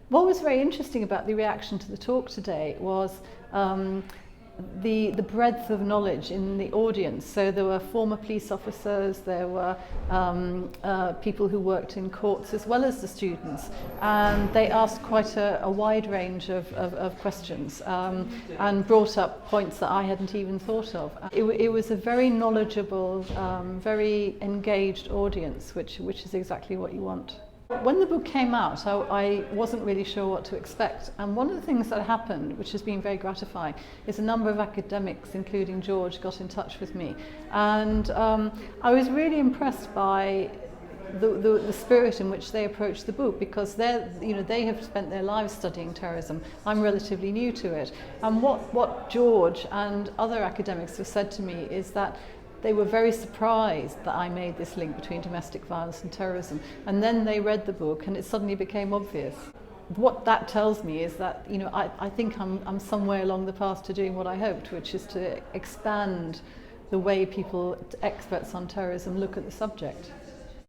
What was very interesting about the reaction to the talk today was the breadth of knowledge in the audience. So there were former police officers, there were people who worked in courts as well as the students, and they asked quite a wide range of questions and brought up points that I hadn't even thought of. It was a very knowledgeable, very engaged audience, which is exactly what you want. When the book came out, I wasn't really sure what to expect, and one of the things that happened, which has been very gratifying, is a number of academics, including George, got in touch with me, and I was really impressed by the spirit in which they approached the book, because they have spent their lives studying terrorism. I'm relatively new to it, and what George and other academics have said to me is that they were very surprised that I made this link between domestic violence and terrorism, and then they read the book and it suddenly became obvious. What that tells me is that I think I'm somewhere along the path to doing what I hoped, which is to expand the way experts on terrorism look at the subject.